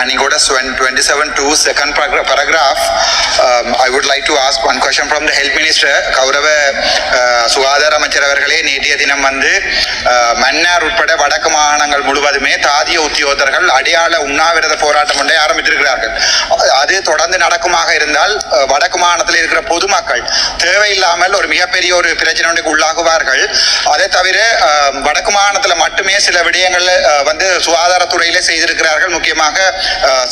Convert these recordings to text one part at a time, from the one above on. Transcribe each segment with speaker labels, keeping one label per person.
Speaker 1: And in Godas 27.2 second paragraph, I would like to ask one question from the Health Minister. கௌரவ சுகாதார அமைச்சர் அவர்களே, நேற்றைய தினம் மன்னார் உட்பட வடக்கு மாகாணங்கள் முழுவதுமே தாதிய உத்தியோகத்தர்கள் அடையாள உண்ணாவிரத போராட்டம் ஒன்றை ஆரம்பித்திருக்கிறார்கள். அது தொடர்ந்து நடக்குமாக இருந்தால் வடக்கு மாகாணத்தில் இருக்கிற பொதுமக்கள் தேவையில்லாமல் ஒரு மிகப்பெரிய ஒரு பிரச்சனைக்கு உள்ளாகுவார்கள். அதை தவிர வடக்கு மாகாணத்தில் மட்டுமே சில விடயங்கள் சுகாதாரத்துறையிலே செய்திருக்கிறார்கள். முக்கியமாக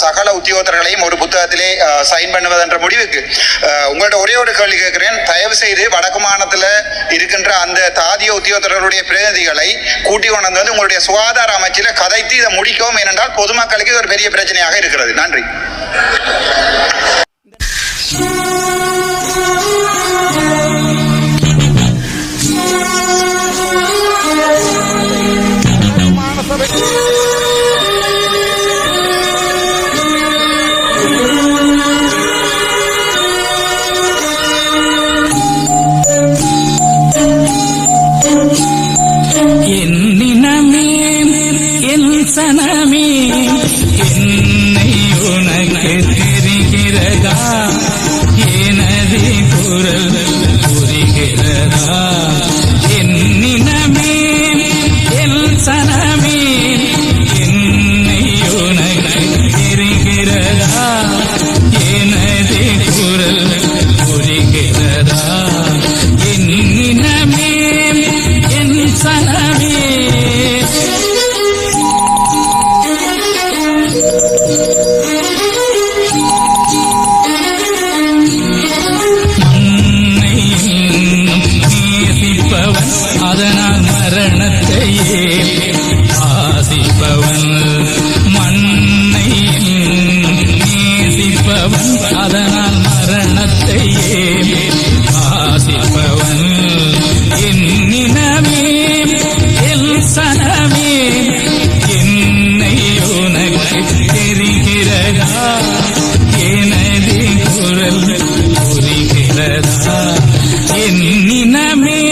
Speaker 1: சகல உத்தியோகத்தர்களையும் ஒரு புத்தகத்திலே சைன் பண்ணுவதென்ற முடிவுக்கு உங்கள்ட்ட ஒரே ஒரு கேள்வி கேட்கிறேன். தயவு செய்து வடக்கு மாநிலத்தில் இருக்கின்ற அந்த தாதிய உத்தியோகத்தர்களுடைய பிரதிநிதிகளை கூட்டி கொண்டு வந்து உங்களுடைய சுகாதார அமைச்சில் கதைத்து இதை முடிக்கவும், ஏனென்றால் பொதுமக்களுக்கு இது ஒரு பெரிய பிரச்சனையாக இருக்கிறது. நன்றி.
Speaker 2: சனமே என்னை உனக்கு தெரிகிறதா, எனது குரல் புரிகிறதா, என்னினமே என் சனமே என்னை உனக்கு தெரிகிறதா, எனது குரல் புரிகிறதா, என்னினமே என் சனமே. அதனால் மரணத்தையே ஆசிப்பவன், மண்ணை நேசிப்பவன், அதனால் மரணத்தையே ஆசிப்பவன், என்னினமே என் சனமே என்னை உனக்கு தெரிகிறதா, எனது குரல் புரிகிறதா, என்னினமே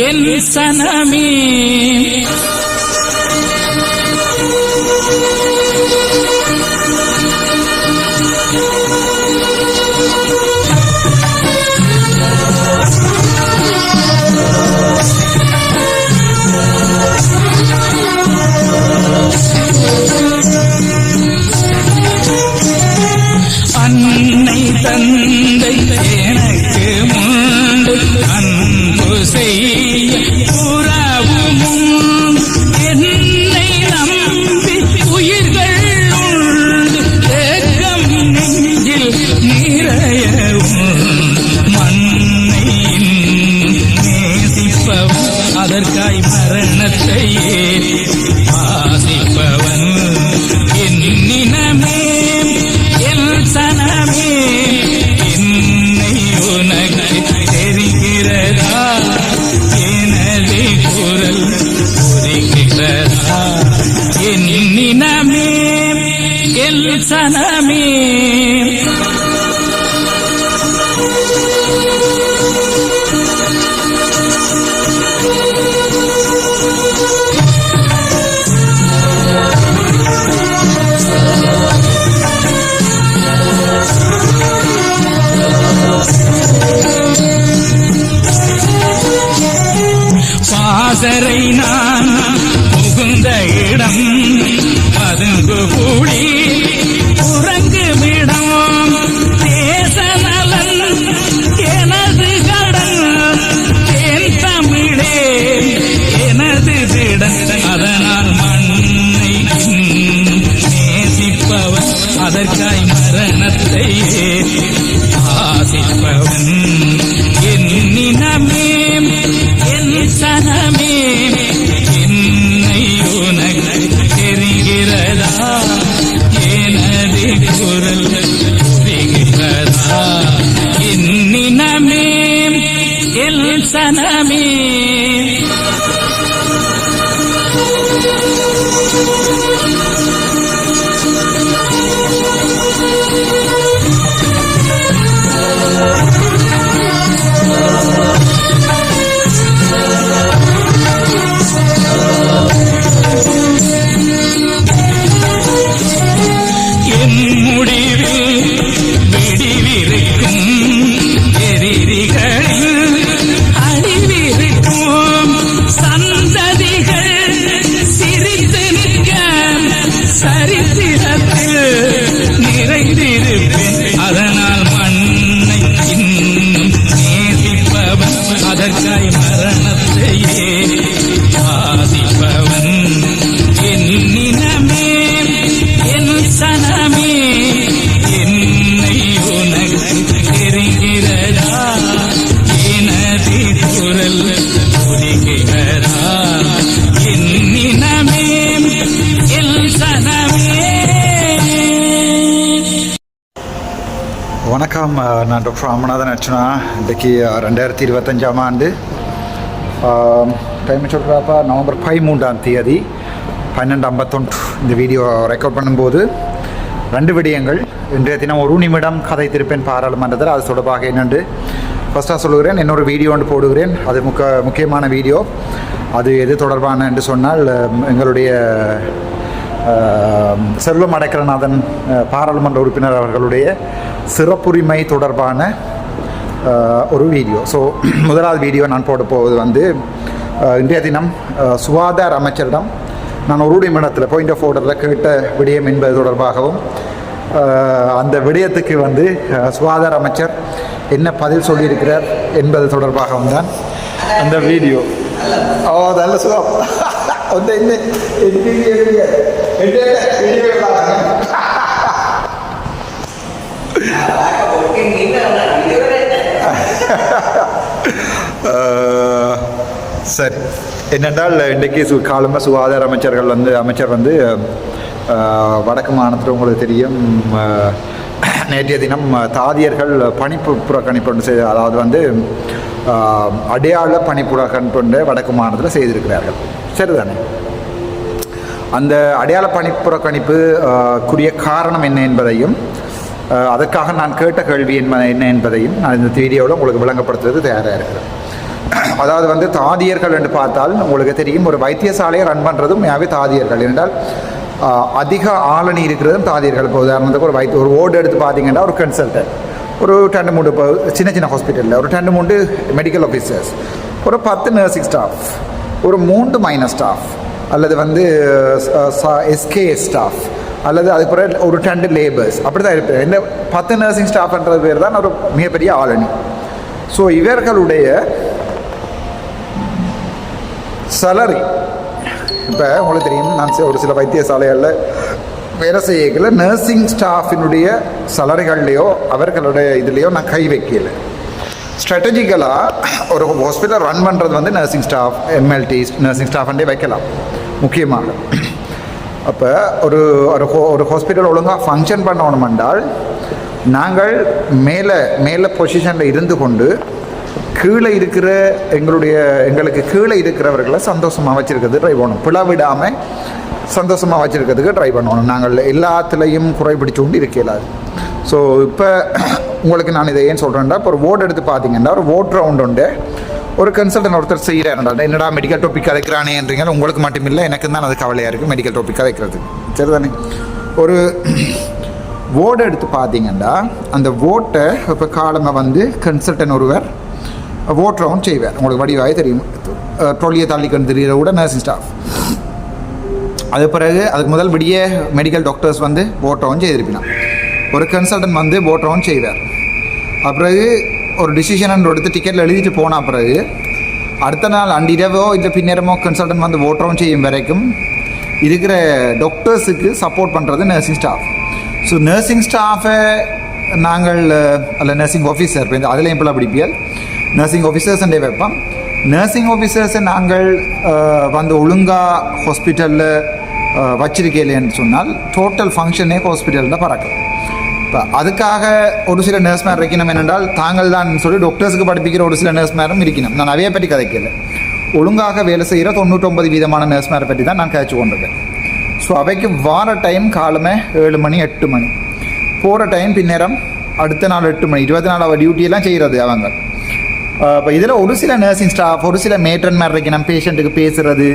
Speaker 2: என் சனமே. அன்னை தந்தை எனக்கு முண்டு அன்பு செய்ய புறவும் என்னை நம்பி உயிர்கள் உண்டு ஏக்கம் நெஞ்சில் நிறையவும், மண்ணை நேசிப்பவன் அதற்காய் மரணத்தையே ஆசிப்பவன், என்னினமே என் சனமே என்னை உனக்கு தெரிகிறதா, எனது குரல் புரிகிறதா, என்னினமே என் சனமே. பாசறை நான் புகுந்த இடம் பதுங்கு கூடி உறங்குமிடம், தேச நலன் எனது கடன், என் தமிழே எனது திடன், அதனால் மண்ணை நேசிப்பவன் அதற்காய் மரணத்தையே ஆசிப்பவன், என்னினமே என் சனமே என்னை உனக்கு தெரிகிறதா, எனது குரல் புரிகிறதா, என்னினமே என் சனமே. மரணத்தையே பாதிப்பவன் என் நினமே என் சனமே என்னை உனக்கு தெரிகிறதா எனது குரல் ஒலிக்கிறதா என் நினமே என் சனமே.
Speaker 3: வணக்கம், நான் டாக்டர் ராமநாதன் அர்ச்சனா. இன்றைக்கு 2025 ஆண்டு டைம் சொல்கிறாப்பா நவம்பர் 13 12:51 இந்த வீடியோ ரெக்கார்ட் பண்ணும்போது 2 விடயங்கள் இன்றைய தினம் 1 நிமிடம் கதை திருப்பேன் பாராளுமன்றத்தில். அது தொடர்பாக என்னென்று ஃபஸ்ட்டாக சொல்லுகிறேன். இன்னொரு வீடியோ ஒன்று போடுகிறேன். அது முக்கியமான வீடியோ. அது எது தொடர்பான என்று சொன்னால் எங்களுடைய செல்வம் அடைக்கலநாதன் பாராளுமன்ற உறுப்பினர் அவர்களுடைய சிறப்புரிமை தொடர்பான ஒரு வீடியோ. ஸோ முதலாவது வீடியோ நான் போட போவது வந்து இன்றைய தினம் சுகாதார அமைச்சரிடம் நான் ஒரு நிமிடத்தில் பாயிண்ட் ஆஃப் ஆர்டரில் கேட்ட விடயம் என்பது தொடர்பாகவும் அந்த விடயத்துக்கு வந்து சுகாதார அமைச்சர் என்ன பதில் சொல்லியிருக்கிறார் என்பது தொடர்பாகவும் தான் அந்த வீடியோ. நல்ல சுகம் வந்து சரி, என்னென்றால் இன்றைக்கு காலமாக சுகாதார அமைச்சர் வந்து வடக்கு மாநிலத்தில் உங்களுக்கு தெரியும் நேற்றைய தினம் தாதியர்கள் பணிப்புறக்கணிப்பு செய்து, அதாவது வந்து அடையாள பணிப்புறக்கணிப்பு வடக்கு மாநிலத்தில் செய்திருக்கிறார்கள். சரிதானே? அந்த அடையாள பணிப்புறக்கணிப்புக்குரிய காரணம் என்ன என்பதையும் அதற்காக நான் கேட்ட கேள்வி என்ன என்பதையும் நான் இந்த வீடியோவில் உங்களுக்கு விளங்கப்படுத்துறது தயாராக இருக்கிறேன். அதாவது வந்து தாதியர்கள் என்று பார்த்தால் உங்களுக்கு தெரியும், ஒரு வைத்தியசாலையை ரன் பண்ணுறதும் மேவே தாதியர்கள் என்றால் அதிக ஆளணி இருக்கிறதும் தாதியர்கள். இப்போ உதாரணத்துக்கு ஒரு வார்டு எடுத்து பார்த்தீங்கன்னா ஒரு கன்சல்டன்ட், ஒரு 2-3 இப்போ சின்ன ஹாஸ்பிட்டலில் ஒரு 2-3 மெடிக்கல் ஆஃபீஸர்ஸ், ஒரு 10 நர்சிங் ஸ்டாஃப், ஒரு 3 மைனர் ஸ்டாஃப், அல்லது வந்து எஸ்கேஎஸ் ஸ்டாஃப், அல்லது அதுக்கு பிறகு ஒரு 2 லேபர்ஸ், அப்படி தான் இருப்பேன். இந்த 10 நர்சிங் ஸ்டாஃப்ன்றது பேர் தான் ஒரு மிகப்பெரிய ஆளணி. ஸோ இவர்களுடைய சேலரி இப்போ உங்களுக்கு தெரியும், நான் ஒரு சில வைத்தியசாலைகளில் வேலை செய்யல நர்சிங் ஸ்டாஃபினுடைய சேலரிகள்லையோ அவர்களுடைய இதுலேயோ நான் கை வைக்கல. ஸ்ட்ராட்டஜிக்கலாக ஒரு ஹாஸ்பிட்டல் ரன் பண்ணுறது வந்து நர்சிங் ஸ்டாஃப், எம்எல்டி நர்சிங் ஸ்டாஃப்ன்றே வைக்கலாம் முக்கியமாக. அப்போ ஒரு ஹாஸ்பிட்டல் ஒழுங்காக ஃபங்க்ஷன் பண்ணணும் என்றால் நாங்கள் மேலே பொசிஷனில் இருந்து கொண்டு கீழே இருக்கிற எங்களுக்கு கீழே இருக்கிறவர்களை சந்தோஷமாக வச்சுருக்கிறது ட்ரை பண்ணணும். பிளவிடாமல் சந்தோஷமாக வச்சுருக்கிறதுக்கு ட்ரை பண்ணணும். நாங்கள் எல்லாத்துலேயும் குறைபிடிச்சு கொண்டு இருக்கலாது. ஸோ இப்போ உங்களுக்கு நான் இதை ஏன் சொல்கிறேன்டா, இப்போ ஒரு ஓட் எடுத்து பார்த்தீங்கன்னா ஒரு ஓட் ரவுண்ட் உண்டு. ஒரு கன்சல்டன் ஒருத்தர் செய்கிறாருடா, என்னடா மெடிக்கல் டாபிக் கதைக்கிறானேன்றீங்க. உங்களுக்கு மட்டும் இல்லை, எனக்கு தான் அது கவலையாக இருக்குது மெடிக்கல் டாபிக் கதைக்கிறது. சரிதானே? ஒரு ஓடை எடுத்து பார்த்தீங்கன்னா அந்த ஓட்டை இப்போ காலமாக வந்து கன்சல்டன் ஒருவர் ஓட் ரவுண்ட் செய்வார். உங்களுக்கு வடிவாக தெரியும், ட்ரோலியை தள்ளிக்கொண்டு தெரிகிற கூட நர்சிங் ஸ்டாஃப். அது பிறகு அதுக்கு முதல் விடிய மெடிக்கல் டாக்டர்ஸ் வந்து ஓட் ரவுண்ட் செய்திருப்பினான். ஒரு கன்சல்டன் வந்து ஓட் ரவுண்ட் செய்வார். அப்பிறகு ஒரு டிசிஷன் எடுத்து டிக்கெட்டில் எழுதிட்டு போன பிறகு அடுத்த நாள் அன்றிரவோ இல்லை பின்னரமோ கன்சல்டன் வந்து ஓட் ரவுண்ட் செய்யும் வரைக்கும் இருக்கிற டாக்டர்ஸுக்கு சப்போர்ட் பண்ணுறது நர்சிங் ஸ்டாஃப். ஸோ நர்சிங் ஸ்டாஃபை நாங்கள் அல்ல நர்சிங் ஆஃபீஸர் அதில் எப்போ பிடிப்பியல் நர்சிங் ஆஃபீஸர்ஸ்ன்றே வைப்போம். நர்சிங் ஆஃபீஸர்ஸை நாங்கள் வந்து ஒழுங்காக ஹாஸ்பிட்டலில் வச்சிருக்கேன்னு சொன்னால் டோட்டல் ஃபங்க்ஷனே ஹாஸ்பிட்டலில் தான் பறக்கும். இப்போ அதுக்காக ஒரு சில நர்ஸ் மேர் இருக்கணும். என்னென்றால் தாங்கள் தான் சொல்லி டாக்டர்ஸுக்கு படிப்பிக்கிற ஒரு சில நர்ஸ் மேரும் இருக்கணும். நான் அவையை பற்றி கதைக்கல, ஒழுங்காக வேலை செய்கிற 99% நர்ஸ் மேரை பற்றி தான் நான் கதைச்சு கொண்டிருக்கேன். ஸோ அவைக்கு வார டைம் காலமே 7 மணி 8 மணி, போகிற டைம் பின்னேரம் அடுத்த நாள் 8 மணி, 24 ஹவர் டியூட்டியெல்லாம் செய்கிறது அவங்க. இப்போ இதில் ஒரு சில நர்சிங் ஸ்டாஃப், ஒரு சில மேட்ரன் மாதிரி இருக்கு, நம்ம பேஷண்ட்டுக்கு பேசுகிறது,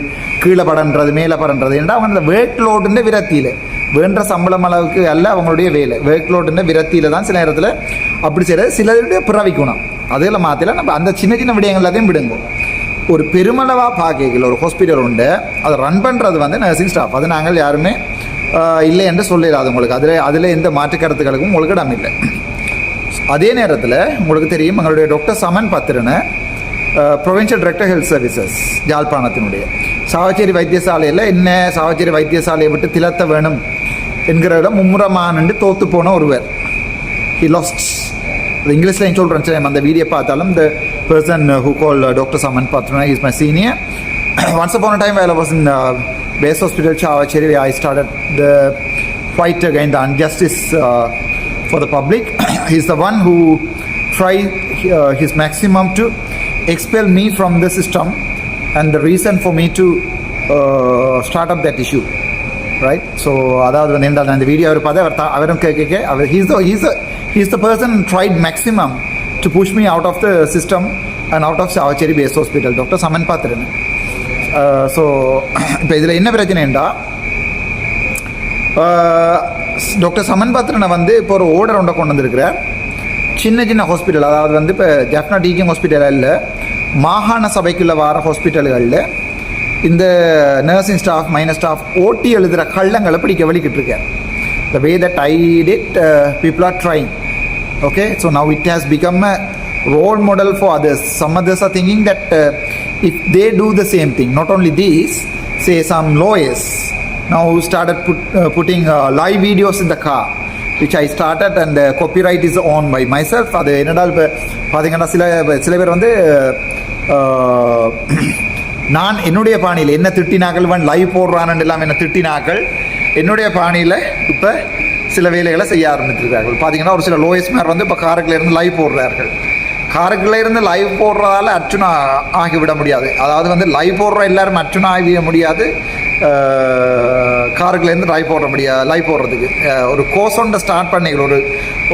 Speaker 3: கீழே படன்றது, மேலே படன்றது. ஏன்னா அவங்க அந்த ஒர்க் லோடுன்ற விரத்தியில் வேண்ட சம்பளம் அளவுக்கு அல்ல அவங்களுடைய வேலை, ஒர்க் லோடுன்ற விரத்தியில் தான் சில நேரத்தில் அப்படி செய்கிறது. சிலருடைய பிறவிக்கணும் அதில் மாற்றில நம்ம அந்த சின்ன சின்ன விடயங்கள் எல்லாத்தையும் விடுங்க. ஒரு பெருமளவாக பார்க்கல ஒரு ஹாஸ்பிட்டல் உண்டு, அதை ரன் பண்ணுறது வந்து நர்சிங் ஸ்டாஃப். அது நாங்கள் யாருமே இல்லை என்று சொல்லிடாது உங்களுக்கு. அதில் எந்த மாற்று கருத்துக்களுக்கும் உங்களுக்கு இடம் இல்லை. அதே நேரத்தில் உங்களுக்கு தெரியும் எங்களுடைய டாக்டர் சமன் பத்திரனை ப்ரொவின்ஷியல் டைரக்டர் ஹெல்த் சர்வீசஸ் யாழ்ப்பாணத்தினுடைய சாவச்சேரி வைத்தியசாலையில் என்ன சாவச்சேரி வைத்தியசாலையை விட்டு திலத்த வேணும் என்கிறத மும்முரமானு தோற்று போன ஒருவர். He lost. இங்கிலீஷில் சொல்கிறேன் சார், அந்த வீடியோ பார்த்தாலும் the person who called Dr. Saman Patrana is my senior. Once upon a time while I was in base hospital Chavacheri, I started the fight against the injustice for the public. He's the one who tried his maximum to expel me from the system, and the reason for me to start up that issue, right? So அதாவது வந்து இந்த அந்த video அவர் பார்த்து அவரும் கேட்க he's the person who tried maximum to push me out of the system and out of Savacheri base hospital, Dr. Saman Patrana. So இப்போ இதில் என்ன பிரச்சனைண்டா, டாக்டர் சமன் பாத்திரனை வந்து இப்போ ஒரு ஓர்டர் ஒன்றை கொண்டு வந்திருக்கிறார். சின்ன சின்ன ஹாஸ்பிட்டல், அதாவது வந்து இப்போ ஜெஃப்னா டீச்சிங் ஹாஸ்பிட்டலில் இல்லை, மாகாண சபைக்குள்ளே வர ஹாஸ்பிட்டல்களில் இந்த நர்சிங் ஸ்டாஃப் மைனர் ஸ்டாஃப் ஓட்டி எழுதுகிற கள்ளங்களை பிடிக்க வலிக்கிட்டு இருக்கேன். The way that I did, people are trying. Okay, so now it has become a role model for others. Some others are thinking that if they do the same thing, not only these, say some lawyers now started putting live videos in the car, which I started, and the copyright is owned by myself. அது என்னடா இப்போ பார்த்தீங்கன்னா சில பேர் வந்து நான் என்னுடைய பாணியில் என்ன திட்டினாக்கள் லைவ் போடுறான்னு எல்லாம் என்ன திட்டினாக்கள் என்னுடைய பாணியில் இப்போ சில வேலைகளை செய்ய ஆரம்பித்திருக்கிறார்கள். பார்த்தீங்கன்னா ஒரு சில லோயஸ்மார் வந்து இப்போ காருக்குள்ளேருந்து லைவ் போடுறார்கள். காருக்குள்ளேருந்து லைவ் போடுறதால அர்ச்சுனா ஆகிவிட முடியாது. அதாவது வந்து லைவ் போடுற எல்லாரும் அர்ச்சுனா ஆகிவிட முடியாது. காருக்குலேருந்து லைவ் போடுறதுக்கு ஒரு கோர்ஸ் ஒன்றை ஸ்டார்ட் பண்ணிக்கல,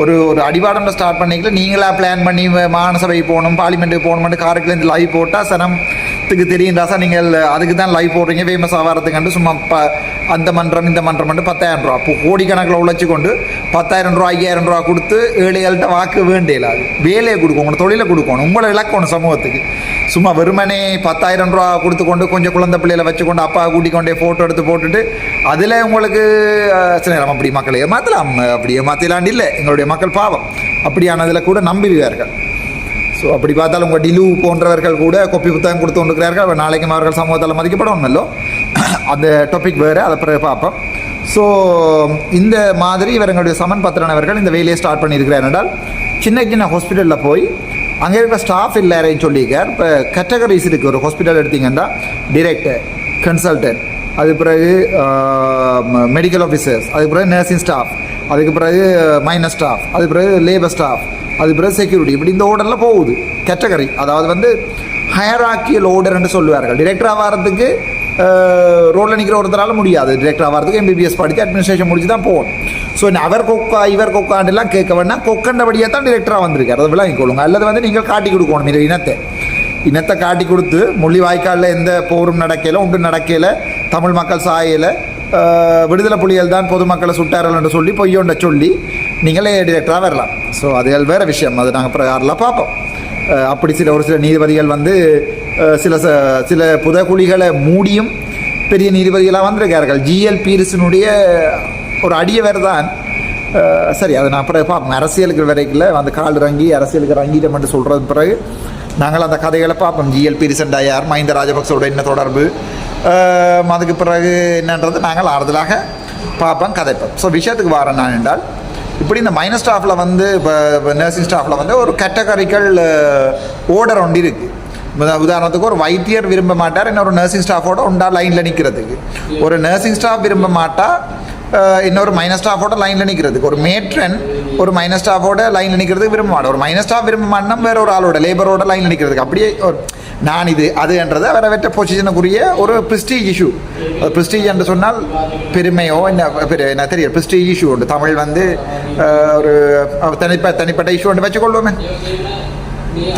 Speaker 3: ஒரு ஒரு அடிபாடொன்றை ஸ்டார்ட் பண்ணிக்கல. நீங்களாக பிளான் பண்ணி மாநசபைக்கு போகணும், பார்லிமெண்ட்டுக்கு போகணுமெண்டு காருக்குலேருந்து லைவ் போட்டால் சனத்துக்கு தெரியும் ராசா நீங்கள் அதுக்கு தான் லைவ் போடுறீங்க ஃபேமஸ் ஆகிறதுக்காண்டு சும்மா அந்த மன்றம் இந்த மன்றம் 10,000 ரூபா இப்போ கோடிக்கணக்கில் உழைச்சி கொண்டு 10,000 ரூபா 5,000 ரூபா கொடுத்து ஏழைகள்கிட்ட வாக்கு வேண்டியல. அது வேலையை கொடுக்கும், உங்களை தொழிலை கொடுக்கணும், உங்களை இலக்கணும் சமூகத்துக்கு. சும்மா வெறுமனே 10,000 ரூபா கொடுத்து கொண்டு கொஞ்சம் குழந்தை பிள்ளைகளை வச்சுக்கொண்டு அப்பா கூட்டிக் கொண்டே ஃபோட்டோ எடுத்து போட்டுட்டு அதில் உங்களுக்கு சில நேரம் அப்படி மக்களை ஏமாற்றலாம். அப்படி ஏமாற்றலாண்டு இல்லை, எங்களுடைய மக்கள் பாவம் அப்படியானதில் கூட நம்பிடுவார்கள். ஸோ அப்படி பார்த்தாலும் உங்கள் டிலு போன்றவர்கள் கூட கொப்பி புத்தகம் கொடுத்து கொண்டிருக்கிறார்கள். நாளைக்கும் அவர்கள் சமூகத்தில் மதிக்கப்படணுமல்லோ. அந்த டாபிக் வேறு, அதை பிறகு பார்ப்போம். ஸோ இந்த மாதிரி இவர்களுடைய சமன் பத்திரன் அவர்கள் இந்த வேலையை ஸ்டார்ட் பண்ணியிருக்கிறார் என்றால் சின்ன சின்ன ஹாஸ்பிட்டலில் போய் அங்கே இருக்கிற ஸ்டாஃப் எல்லாரையும் சொல்லியிருக்கார். இப்போ கேட்டகரிஸ் இருக்குது. ஒரு ஹாஸ்பிட்டல் எடுத்திங்கன்னா டிரெக்டர், கன்சல்டன்ட், அது பிறகு மெடிக்கல் ஆஃபீஸர்ஸ், அதுக்கு பிறகு நர்சிங் ஸ்டாஃப், அதுக்கு பிறகு மைனர் ஸ்டாஃப், அது பிறகு லேபர் ஸ்டாஃப், அது பிறகு செக்யூரிட்டி, இப்படி இந்த ஓர்டரில் போகுது கேட்டகரி. அதாவது வந்து ஹயராக்கியல் ஓர்டர்ன்னு சொல்லுவார்கள். டிரெக்டராக வரதுக்கு ரோட்டில் நிற்கிற ஒருத்தரால முடியாது. டிரெக்டராக வரதுக்கு எம்பிபிஎஸ் படித்து அட்மினிஸ்ட்ரேஷன் முடிச்சு தான் போகணும். ஸோ அவர் கொக்கா இவர் கொக்காண்டெல்லாம் கேட்க வேணால் கொக்கண்டபடியாக தான் டிரெக்டராக வந்திருக்கார். அதை விளங்கிக் கொள்ளுங்க. அல்லது வந்து நீங்கள் காட்டி கொடுக்கணும். இது இனத்தை காட்டி கொடுத்து முள்ளி வாய்க்காலில் எந்த போரும் நடக்கையில் ஒன்றும் நடக்கையில் தமிழ் மக்கள் சாயலை விடுதலை புலிகள் தான் பொதுமக்களை சுட்டார்கள் என்று சொல்லி பொய்யொன்றை சொல்லி நீங்களே டிரெக்டராக வரலாம். ஸோ அது வேறு விஷயம். அது நாங்கள் பிரகாரெலாம் பார்ப்போம். அப்படி ஒரு சில நீதிபதிகள் வந்து சில புதகுழிகளை மூடியும் பெரிய நீதிபதிகளாக வந்திருக்கார்கள். ஜிஎல் பீரிஸினுடைய ஒரு அடியவர் தான். சரி, அதை நான் அப்புறம் பார்ப்போம். அரசியலுக்கு வரைக்கும் அந்த கால் இறங்கி அரசியலுக்கு இறங்கிட்ட மட்டும் சொல்கிறது பிறகு நாங்கள் அந்த கதைகளை பார்ப்போம். ஜிஎல் பீரிசண்டா யார், மஹிந்த ராஜபக்சோட என்ன தொடர்பு, அதுக்கு பிறகு என்னன்றது நாங்கள் ஆறுதலாக பார்ப்போம், கதைப்போம். ஸோ விஷயத்துக்கு வரேன் நான் என்றால் இப்படி இந்த மைனர் ஸ்டாஃபில் வந்து இப்போ நர்சிங் ஸ்டாஃபில் வந்து ஒரு கேட்டகரிக்கல் ஓர்டர் ஒன்று இருக்குது. உதாரணத்துக்கு ஒரு வைத்தியர் விரும்ப மாட்டார் இன்னொரு நர்சிங் ஸ்டாஃபோட உண்டா லைனில் நிற்கிறதுக்கு. ஒரு நர்சிங் ஸ்டாஃப் விரும்ப மாட்டா இன்னொரு மைனர் ஸ்டாஃபோட லைனில் நிற்கிறதுக்கு. ஒரு மேட்ரன் ஒரு மைனர் ஸ்டாஃபோட லைனில் நிற்கிறதுக்கு விரும்ப மாட்டேன். ஒரு மைனர் ஸ்டாஃப் விரும்ப மாட்டோம் வேற ஒரு ஆளோட லேபரோட லைனில் நிற்கிறதுக்கு. அப்படியே ஒரு நான் இது அதுன்றது வேற வெற்ற பொசிஷனுக்குரிய ஒரு ப்ரெஸ்டீஜ் இஷ்யூ. ப்ரெஸ்டீஜ் என்று சொன்னால் பெருமையோ என்ன தெரியும். ப்ரெஸ்டீஜ் இஷ்யூ உண்டு. தமிழ் வந்து ஒரு தனிப்பட்ட இஷ்யூ ஒன்று வச்சுக்கொள்வோமே,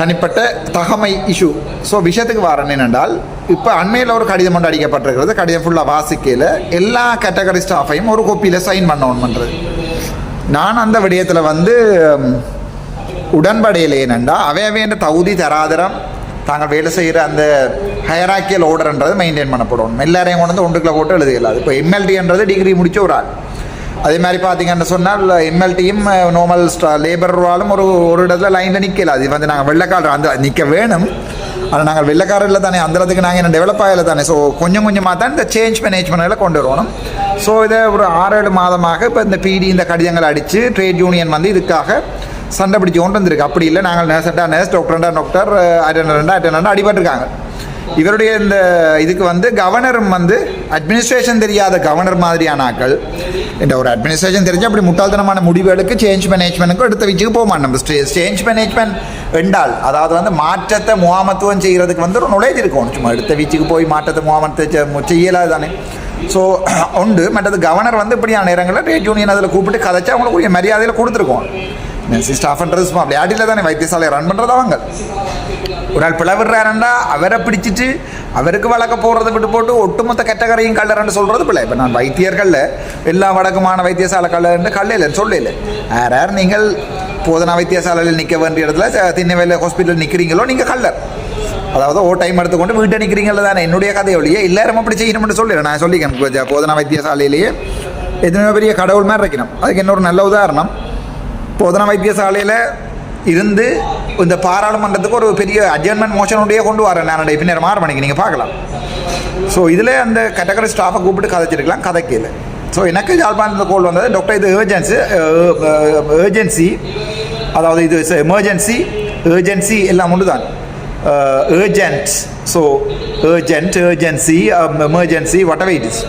Speaker 3: தனிப்பட்ட தகமை இஷ்யூ. ஸோ விஷயத்துக்கு வரேன் என்னென்றால் இப்போ அண்மையில் ஒரு கடிதம் ஒன்று அடிக்கப்பட்டிருக்கிறது. கடிதம் ஃபுல்லாக வாசிக்கையில் எல்லா கேட்டகரி ஸ்டாஃபையும் ஒரு கோப்பியில் சைன் பண்ணணும் பண்ணுறது. நான் அந்த விடயத்தில் வந்து உடன்படையில் என்னென்றா அவையவேண்ட தகுதி தராதரம் தாங்கள் வேலை செய்கிற அந்த ஹயராக்கியல் ஓர்டர்ன்றது மெயின்டைன் பண்ணப்படணும். எல்லாரையும் கொண்டு வந்து ஒன்றுக்குள்ள போட்டு எழுதுகல. இப்போ எம்எல்டின்றது டிகிரி முடிச்ச ஒரு ஆள். அதே மாதிரி பார்த்தீங்கன்னு சொன்னால் எம்எல்டியும் நார்மல் லேபராலும் ஒரு இடத்துல லைனில் நிற்கல. அது வந்து நாங்கள் வெள்ளைக்கால் அந்த நிற்க வேணும். ஆனால் நாங்கள் வெள்ளக்காரில் தானே அந்தளத்துக்கு நாங்கள் என்ன டெவலப் ஆகலை தானே. ஸோ கொஞ்சம் கொஞ்சமாக தான் இந்த சேஞ்ச் மேனேஜ்மெண்ட்டில் கொண்டு வரணும். ஸோ இதை ஒரு 6-7 மாதமாக இப்போ இந்த பிடி இந்த கடிதங்கள் அடித்து ட்ரேட் யூனியன் வந்து இதுக்காக சண்டை பிடிச்சி கொண்டு வந்திருக்கு. அப்படி இல்லை, நாங்கள் நர்ஸ் டாக்டர் அட்டெண்டா அடிபட்டிருக்காங்க. இவருடைய இந்த இதுக்கு வந்து கவர்னரும் வந்து அட்மினிஸ்ட்ரேஷன் தெரியாத கவர்னர் மாதிரியான ஆக்கள், இந்த ஒரு அட்மினிஸ்ட்ரேஷன் தெரிஞ்சு அப்படி முட்டாள்தனமான முடிவுகளுக்கு சேஞ்ச் மேனேஜ்மெண்ட்டுக்கும் எடுத்த வச்சுக்கு போக மாட்டோம். சேஞ்ச் மேனேஜ்மெண்ட் என்றால் அதாவது வந்து மாற்றத்தை முகாமத்துவம் செய்கிறதுக்கு வந்து ஒரு நுழைவு இருக்கும். சும்மா எடுத்த வீச்சுக்கு போய் மாற்றத்தை முகாமத்தை செய்யலாது தானே. ஸோ உண்டு. மற்றது கவர்னர் வந்து இப்படியான நேரங்களில் ட்ரேட் யூனியன் அதில் கூப்பிட்டு கதைச்சு அவங்களுக்கு மரியாதையில் கொடுத்துருக்கோம். ஸ்டாஃப்ன்றது சும்மா விளையாட்டில் தானே வைத்தியசாலையை ரன் பண்ணுறது. அவங்க ஒரு ஆள் பிளவிடுறாருண்டா அவரை பிடிச்சிட்டு அவருக்கு வழக்க போகிறத விட்டு போட்டு ஒட்டுமொத்த கெட்டகரையும் கல்லறன்னு சொல்கிறது பிள்ளை. இப்போ நான் வைத்தியர்களில் எல்லா வழக்கமான வைத்தியசாலை கல்லறன்னு கல்லையில் சொல்லலை. யார் நீங்கள் போதனா வைத்தியசாலையில் நிற்க வேண்டிய இடத்துல திண்ணவேல ஹாஸ்பிட்டல் நிற்கிறீங்களோ நீங்கள் கல்லர். அதாவது டைம் எடுத்துக்கொண்டு வீட்டை நிற்கிறீங்கள தானே. என்னுடைய கதையொழியே எல்லாரும் அப்படி செய்யணும்னு சொல்லிடுறேன். நான் சொல்லிக்கிறேன் போதனா வைத்தியசாலையிலேயே எத்தனையோ பெரிய கடவுள் மாதிரி இருக்கணும். அதுக்கு இன்னொரு நல்ல உதாரணம், போதனா வைத்தியசாலையில் இருந்து இந்த பாராளுமன்றத்துக்கு ஒரு பெரிய அட்ஜர்ன்மெண்ட் மோஷனுடைய கொண்டு வரேன் நான் பின்னர் 6 மணிக்கு நீங்கள் பார்க்கலாம். ஸோ இதில் அந்த கேட்டகரி ஸ்டாஃபை கூப்பிட்டு கதைச்சிருக்கலாம், கதைக்கல. ஸோ எனக்கு யாழ்ப்பாணத்தில் கோல் வந்தது, டாக்டர் இது ஏர்ஜென்சி, அதாவது இது எமர்ஜென்சி எல்லாம் ஒன்று தான். Urgent, so urgency emergency what ever it is.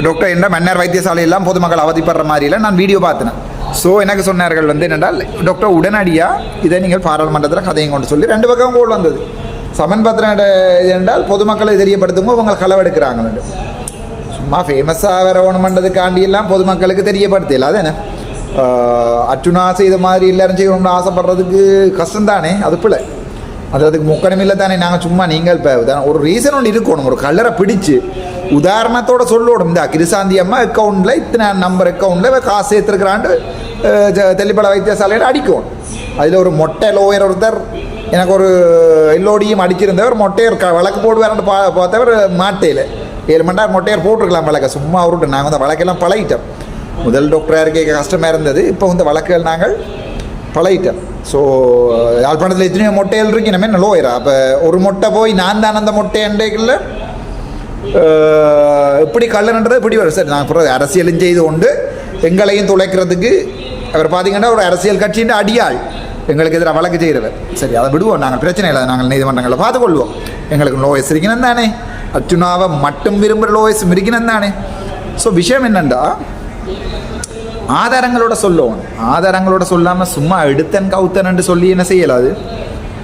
Speaker 3: Doctor என்ன மன்னர் வைத்தியசாலையெல்லாம் பொதுமக்கள் அவதிப்படுற மாதிரிலாம் நான் வீடியோ பார்த்தேன். ஸோ எனக்கு சொன்னார்கள் வந்து என்னென்றால் டாக்டர் உடனடியாக இதை நீங்கள் பாராளுமன்றத்தில் கதையும் கொண்டு சொல்லி 2 பக்கம் கோல் வந்தது. சமன் பத்திரம் என்றால் பொதுமக்களை தெரியப்படுத்தும்போது அவங்க களவெடுக்கிறாங்க. சும்மா ஃபேமஸாக வரணுமன்றதுக்காண்டியெல்லாம் பொதுமக்களுக்கு தெரியப்படுத்தல. அது என்ன அர்ச்சுனா செய்த மாதிரி எல்லாரும் செய்யணும்னு ஆசைப்படுறதுக்கு கஷ்டம்தானே, அது பிள்ளை. அதுக்கு முக்கணம் இல்லை தானே. நாங்கள் சும்மா நீங்கள் இப்போ ஒரு ரீசன் ஒன்று இருக்கணும். ஒரு கல்லரை பிடிச்சி உதாரணத்தோடு சொல்லணும், இந்த கிருசாந்தி அம்மா அக்கௌண்ட்டில் இத்தனை நம்பர் அக்கௌண்ட்டில் காசு சேர்த்துருக்குறாண்டு தெல்லிப்பள வைத்தியசாலையில் அடிக்கணும். அதில் ஒரு மொட்டை லோயர் ஒருத்தர் எனக்கு ஒரு எல்லோடியும் அடிச்சிருந்தவர் மொட்டையர் வழக்கு போடுவார்னு பார்த்தவர் மாட்டையில் 7 மணி நேரம் மொட்டையர் போட்டிருக்கலாம் வழக்கை. சும்மா அவருட்டு நாங்கள் வந்து வழக்கெல்லாம் பழகிட்டோம். முதல் டாக்டராக இருக்க கஷ்டமாக இருந்தது, இப்போ இந்த வழக்குகள் நாங்கள் பழகிட்டோம். ஸோ யாழ்ப்பாணத்தில் எத்தனையோ மொட்டைகள் இருக்கு, நம்ம என்ன லோயரா. அப்போ ஒரு மொட்டை போய் நான் தான் அந்த மொட்டை அண்டைகளில் இப்படி கல்லன்றது இப்படி வரும். சரி, நான் அப்புறம் அரசியலும் செய்து கொண்டு எங்களையும் துளைக்கிறதுக்கு அவர் பார்த்தீங்கன்னா ஒரு அரசியல் கட்சியின் அடியாள் எங்களுக்கு எதிராக வழக்கு செய்கிறவர். சரி, அதை விடுவோம், நாங்கள் பிரச்சனை இல்லை, நாங்கள் நீதிமன்றங்களை பார்த்துக்கொள்வோம். எங்களுக்கு லோயஸ் இருக்கணும் தானே, அர்ச்சுனாவை மட்டும் விரும்புகிற லோயஸ் இருக்கணும் தானே. ஸோ விஷயம் என்னென்னா ஆதாரங்களோட சொல்லுவோம். ஆதாரங்களோட சொல்லாமல் சும்மா எடுத்தன் கவுத்தன் என்று சொல்லி என்ன செய்யலாது,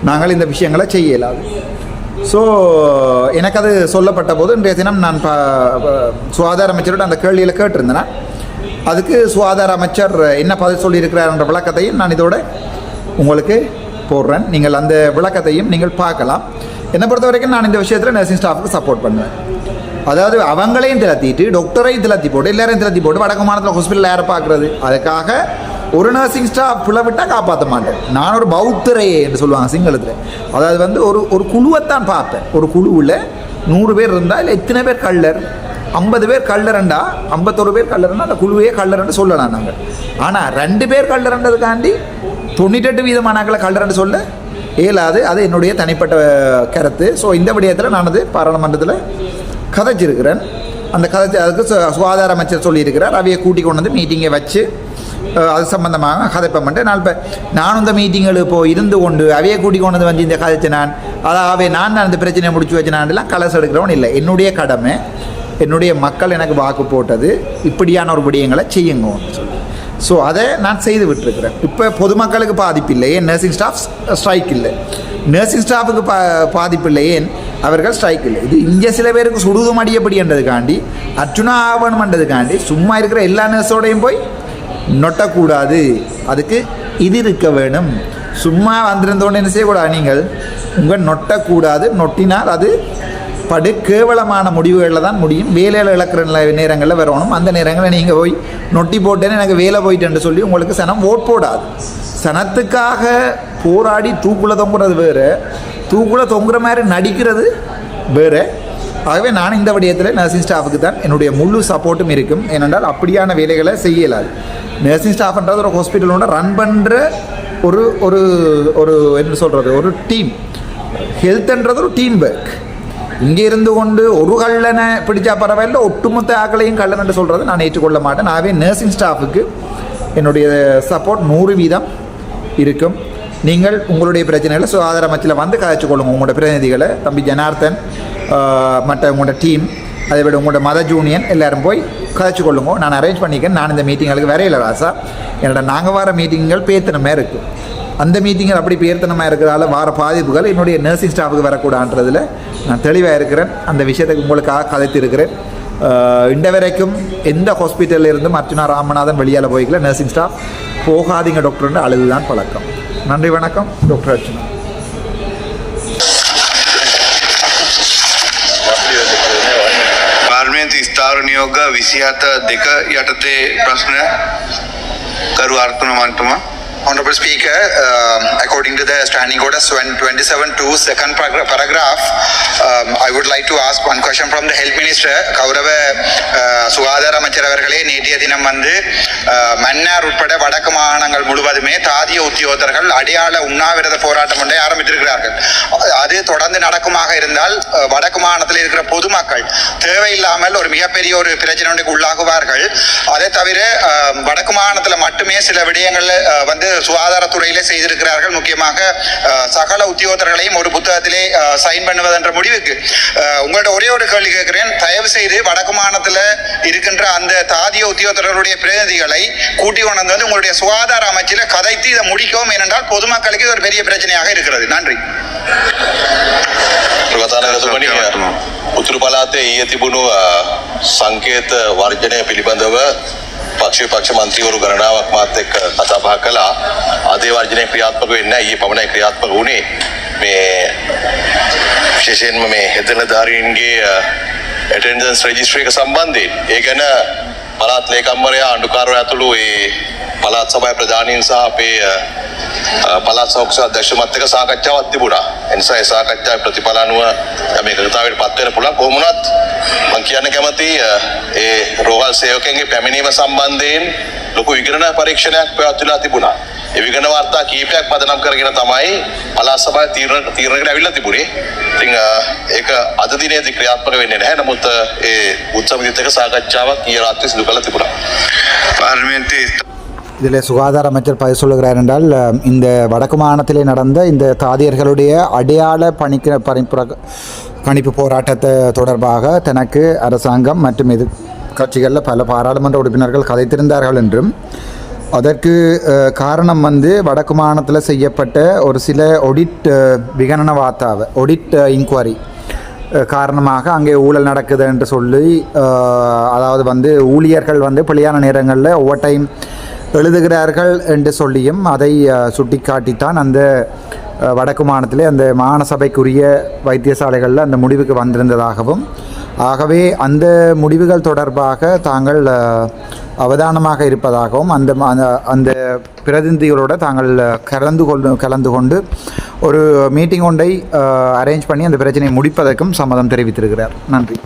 Speaker 3: நாங்கள் இந்த விஷயங்களை செய்யலாது. ஸோ எனக்கு அது சொல்லப்பட்ட போது இன்றைய தினம் நான் சுகாதார அமைச்சரோட அந்த கேள்வியில் கேட்டிருந்தேன்னா அதுக்கு சுகாதார அமைச்சர் என்ன பதில் சொல்லியிருக்கிறார் என்ற விளக்கத்தையும் நான் இதோட உங்களுக்கு போடுறேன். நீங்கள் அந்த விளக்கத்தையும் நீங்கள் பார்க்கலாம். என்னை பொறுத்த வரைக்கும் நான் இந்த விஷயத்தில் நர்சிங் ஸ்டாஃபுக்கு சப்போர்ட் பண்ணுவேன். அதாவது அவங்களையும் திலத்திட்டு டாக்டரையும் திலத்தி போட்டு எல்லாரையும் திலத்தி போட்டு வடக்கு மாநிலத்தில் ஹாஸ்பிட்டலில் யாரை பார்க்குறது. அதுக்காக ஒரு நர்சிங் ஸ்டாஃப் விட்டால் காப்பாற்ற மாட்டேன். நான் ஒரு பௌத்தரையே என்று சொல்லுவாங்க சிங்களத்தில். அதாவது வந்து ஒரு குழுவைத்தான் பார்ப்பேன். ஒரு குழுவில் 100 பேர் இருந்தால் இல்லை எத்தனை பேர் கள்ளர், 50 பேர் கள்ளரண்டா 51 பேர் கள்ளரண்டா அந்த குழுவையே கள்ளரண்டு சொல்லலாம் நாங்கள். ஆனால் 2 பேர் கள்ளரண்டதுக்காண்டி 98% கள்ளரண்டு சொல்ல இயலாது. அது என்னுடைய தனிப்பட்ட கருத்து. ஸோ இந்த விடயத்தில் நான் அது பாராளுமன்றத்தில் கதைச்சிருக்கிறேன். அந்த அதுக்கு சுகாதார அமைச்சர் சொல்லியிருக்கிறார். அவையை கூட்டி கொண்டு வந்து மீட்டிங்கை வச்சு அது சம்பந்தமாக கதைப்பேன். நானும் இந்த மீட்டிங்களுக்கு போய் இருந்து கொண்டு அவையை கூட்டி கொண்டு வந்து இந்த கதைச்சு அதாவது நான் அந்த பிரச்சனையை முடிச்சு வச்சேனான்லாம் கலசு எடுக்கிறவன் இல்லை. என்னுடைய கடமை, என்னுடைய மக்கள் எனக்கு வாக்கு போட்டது இப்படியான ஒரு விடயங்களை செய்யுங்கன்னு சொல்லி. ஸோ அதை நான் செய்து விட்டுருக்கிறேன். இப்போ பொதுமக்களுக்கு பாதிப்பு இல்லை, ஏன் நர்சிங் ஸ்டாஃப் ஸ்ட்ரைக் இல்லை. நர்சிங் ஸ்டாஃபுக்கு பாதிப்பு இல்லை, ஏன் அவர்கள் ஸ்ட்ரைக் இல்லை. இது இங்கே சில பேருக்கு சுடுது மடியப்படின்றதுக்காண்டி அர்ச்சுனா ஆவணம்ன்றதுக்காண்டி சும்மா இருக்கிற எல்லா நர்ஸோடையும் போய் நொட்டக்கூடாது. அதுக்கு இது இருக்க வேணும். சும்மா வந்திருந்தோன்னு என்ன செய்யக்கூடாது, நீங்கள் உங்கள் நொட்டக்கூடாது. நொட்டினால் அது படு கேவலமான முடிவுகளில் தான் முடியும். வேலையில் இழக்கிற நேரங்களில் வரணும். அந்த நேரங்களில் நீங்கள் போய் நொட்டி போட்டேன்னு எனக்கு வேலை போயிட்டேன்னு சொல்லி உங்களுக்கு சனம் ஓட் போடாது. சனத்துக்காக போராடி தூக்குல தொங்குறது வேறு, தூக்குல தொங்குற மாதிரி நடிக்கிறது வேறு. ஆகவே நான் இந்த விடயத்தில் நர்சிங் ஸ்டாஃபுக்கு தான் என்னுடைய முழு சப்போர்ட்டும் இருக்கும். ஏனென்றால் அப்படியான வேலைகளை செய்யலாது. நர்சிங் ஸ்டாஃப்ன்றது ஒரு ஹாஸ்பிட்டலோட ரன் பண்ணுற ஒரு ஒரு ஒரு என்ன சொல்கிறது, ஒரு டீம். ஹெல்த்ன்றது ஒரு டீம் ஒர்க். இங்கே இருந்து கொண்டு ஒரு கள்ளனை பிடிச்சா பரவாயில்ல, ஒட்டுமொத்த ஆக்களையும் கள்ளன் என்று சொல்கிறத நான் ஏற்றுக்கொள்ள மாட்டேன். நாவே நர்சிங் ஸ்டாஃபுக்கு என்னுடைய சப்போர்ட் 100% இருக்கும். நீங்கள் உங்களுடைய பிரச்சனைகளை சுகாதார அமைச்சில் வந்து கதைச்சு கொள்ளுங்க. உங்களோட பிரதிநிதிகளை தம்பி ஜனார்த்தன் மற்ற உங்களோட டீம், அதை விட உங்களோட மத ஜூனியன் எல்லோரும் போய் கதைச்சு கொள்ளுங்க. நான் அரேஞ்ச் பண்ணிக்கேன். நான் இந்த மீட்டிங்களுக்கு வரையில ராசா. என்னோட நாங்கள் வர மீட்டிங்கள் பேத்தனமே இருக்குது. அந்த மீட்டிங்கில் அப்படி பேர்த்தனமாக இருக்கிறதால வர பாதிப்புகள் என்னுடைய நர்சிங் ஸ்டாஃபுக்கு வரக்கூடாதுன்றதில் நான் தெளிவாக இருக்கிறேன். அந்த விஷயத்துக்கு உங்களுக்காக கதைத்து இருக்கிறேன். இந்த வரைக்கும் எந்த ஹாஸ்பிட்டலில் இருந்தும் அர்ச்சனா ராமநாதன் வெளியால் போய்க்கல. நர்சிங் ஸ்டாஃப் போகாதீங்க டாக்டர்னு அழுதுதான் பழக்கம். நன்றி, வணக்கம். டாக்டர் அர்ச்சனா.
Speaker 4: පාර්ලිමේන්තු ස්ථාවර නියෝග 27 යටතේ ප්‍රශ්න කරු අර්ථන මන්තුමා.
Speaker 1: Honorable Speaker, according to the Standing Order 27(2) second paragraph, I would like to ask one question from the Health Minister. கௌரவ சுகாதார அமைச்சர் அவர்களே, நேற்றைய தினம் வந்து மன்னார் உட்பட வடக்கு மாகாணங்கள் முழுவதுமே தாதிய உத்தியோகத்தர்கள் அடையாள உண்ணாவிரத போராட்டம் ஒன்றை ஆரம்பித்திருக்கிறார்கள். அது தொடர்ந்து நடக்குமாக இருந்தால் வடக்கு மாகாணத்தில் இருக்கிற பொதுமக்கள் தேவையில்லாமல் ஒரு மிகப்பெரிய ஒரு பிரச்சனைக்கு உள்ளாகுவார்கள். அதை தவிர வடக்கு மாகாணத்தில் மட்டுமே சில விடயங்கள் வந்து சுகாதாரத்துறையிலே செய்திருக்கிறார்கள். முக்கியமாக சகல உத்தியோகத்தர்களையும் ஒரு புத்தகத்திலே சைன் பண்ணுவதென்ற முடிவுக்கு உங்கள்ட்ட ஒரே ஒரு கேள்வி கேட்கிறேன். தயவு செய்து வடக்கு மாநிலத்தில் இருக்கின்ற அந்த தாதிய உத்தியோகத்தர்களுடைய பிரதிநிதிகளை கூட்டி கொண்டு வந்து உங்களுடைய சுகாதார அமைச்சில் கதைத்து இதை முடிக்கவும். ஏனென்றால் பொதுமக்களுக்கு இது ஒரு பெரிய பிரச்சனையாக இருக்கிறது. நன்றி.
Speaker 4: උතුරු පළාතේ ඊයේ තිබුණු සංකේත වර්ජනය පිළිබඳව පක්ෂ මන්ත්‍රීවරු ගණනාවක් මාත් එක්ක කතා බහ කළා. අද ඒ වර්ජනය ක්‍රියාත්මක වෙන්නේ නැහැ. ඊයේ පමණයි ක්‍රියාත්මක වුණේ. මේ විශේෂයෙන්ම මේ හෙදනධාරීන්ගේ ඇටෙන්ඩන්ස් රෙජිස්ට්‍රි එක සම්බන්ධයෙන් ඒ ගැන පළාත් ලේකම්වරයා අඬුකාරවරයා ඇතුළු ඒ පළාත් සභාවේ ප්‍රධානීන් සහ අපේ පළාත් සෞඛ්‍ය අධ්‍යක්ෂකමත් එක්ක සාකච්ඡාවක් තිබුණා. ඒ නිසා ඒ සාකච්ඡාවේ ප්‍රතිඵල අනුව මේ එකතාවයට පත් වෙන්න පුළුවන්. කොහොම වුණත් මම කියන්න කැමතියි ඒ රෝහල් සේවකයන්ගේ පැමිණීම සම්බන්ධයෙන් ලොකු විගණන පරීක්ෂණයක් පැවැත්විලා තිබුණා. ඒ විගණන වාර්තා කීපයක් පදනම් කරගෙන තමයි පළාත් සභාවේ තීරණයකට ඇවිල්ලා තිබුණේ. ඉතින් ඒක අද දිනේදී ක්‍රියාත්මක වෙන්නේ නැහැ. නමුත් ඒ උත්සවයේත් එක්ක සාකච්ඡාවක් ඊයේ රාත්‍රියේ සිදු කළා තිබුණා. පාර්ලිමේන්තුවේ
Speaker 3: இதில் சுகாதார அமைச்சர் பதில் சொல்லுகிறார் என்றால், இந்த வடக்கு மாகாணத்திலே நடந்த இந்த தாதியர்களுடைய அடையாள கணிப்பு போராட்டத்தை தொடர்பாக தனக்கு அரசாங்கம் மற்றும் எதிர்கட்சிகளில் பல பாராளுமன்ற உறுப்பினர்கள் கதைத்திருந்தார்கள் என்றும், அதற்கு காரணம் வந்து வடக்கு மாகாணத்தில் செய்யப்பட்ட ஒரு சில ஒடிட் இன்குவரி காரணமாக அங்கே ஊழல் நடக்குது என்று சொல்லி, அதாவது வந்து ஊழியர்கள் வந்து பிழையான நேரங்களில் ஓவர் டைம் எழுதுகிறார்கள் என்று சொல்லியும் அதை சுட்டிக்காட்டித்தான் அந்த வடக்கு மாநிலத்திலே அந்த மாகாண சபைக்குரிய வைத்தியசாலைகளில் அந்த முடிவுக்கு வந்திருந்ததாகவும், ஆகவே அந்த முடிவுகள் தொடர்பாக தாங்கள் அவதானமாக இருப்பதாகவும் அந்த பிரதிநிதிகளோடு தாங்கள் கலந்து கொண்டு ஒரு மீட்டிங் ஒன்றை அரேஞ்ச் பண்ணி அந்த பிரச்சனையை முடிப்பதற்கும் சம்மதம் தெரிவித்திருக்கிறார். நன்றி.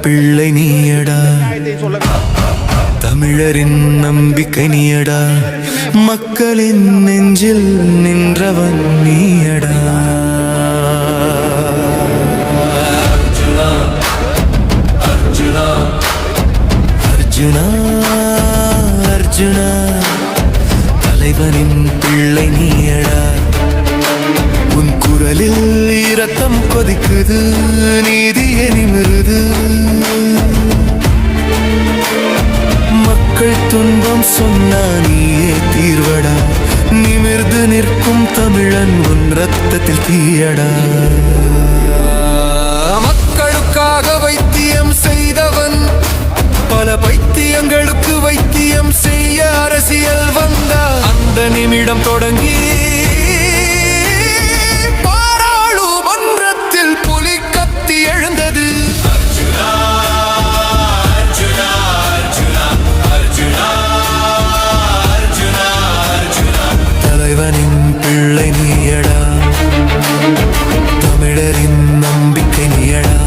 Speaker 5: பிள்ளை நீயடா, தமிழரின் நம்பிக்கை நீயடா, மக்களின் நெஞ்சில் நின்றவன் நீயடா. அர்ஜுனா அர்ஜுனா அர்ஜுனா, தலைவனின் பிள்ளை நீயடா. உன் குரலில் இரத்தம் கொதிக்குது, நீதியை நிமிருது. மக்கள் துன்பம் சொன்னா நீயே தீர்வடா, நிமிர்ந்து நிற்கும் தமிழன் உன் ரத்தத்தில் தீயடா. மக்களுக்காக வைத்தியம் செய்தவன், பல பைத்தியங்களுக்கு வைத்தியம் செய்ய அரசியல் வந்த அந்த நிமிடம் தொடங்கி பாராளுமன்றத்தில் புலி கத்தி எழுந்தது. தலைவனின் பிள்ளை நீயடா, தமிழரின் நம்பிக்கை நீயடா.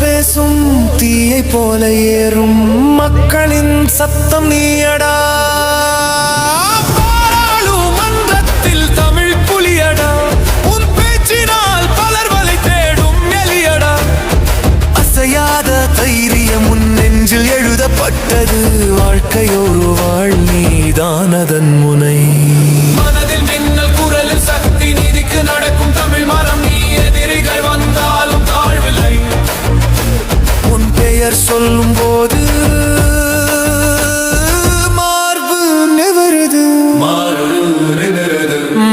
Speaker 5: பேசும் தீயை போல ஏறும் மக்களின் சத்தம் நீயடா. பாராளுமன்றத்தில் தமிழ் புலியடா, உன் பேச்சினால் பலர் வலை தேடும் எலியடா. அசையாத தைரியம் உன் நெஞ்சில் எழுதப்பட்டது, வாழ்க்கையொரு வாழ் நீதான் அதன் முனை. மனதில் மின்னல் குரலில் சக்தி, நீதிக்கு நடக்கும் தமிழ் மரம், நீ எதிரிகள் வந்தாலும் தாழ்வில்லை. உன் பெயர் சொல்லும் போது மார்பு நிவருது.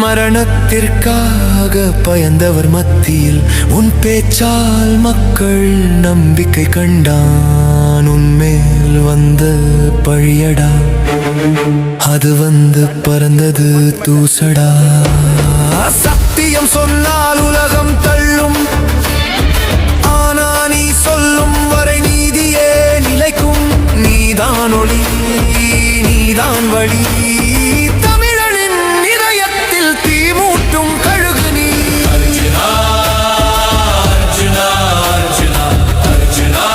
Speaker 5: மரணத்திற்காக பயந்தவர் மத்தியில் உன் பேச்சால் மக்கள் நம்பிக்கை கண்டான். உன்மேல் வந்த பழியடா, அது வந்து பறந்தது தூசடா. சத்தியம் சொன்னால் உலகம் தள்ளும், ஆனா நீ சொல்லும் வரை நீதியே நிலைக்கும். நீதான் ஒளி, நீதான் வழி, தமிழனின் இதயத்தில் தீ மூட்டும் கழுகு நீ. அர்ஜுனா அர்ஜுனா அர்ஜுனா அர்ஜுனா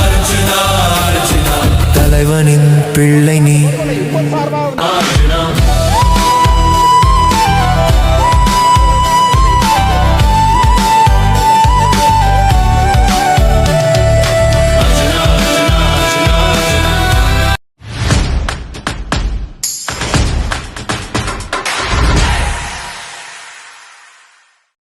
Speaker 5: அர்ஜுனா அர்ஜுனா, தலைவனின் பிள்ளை நீ.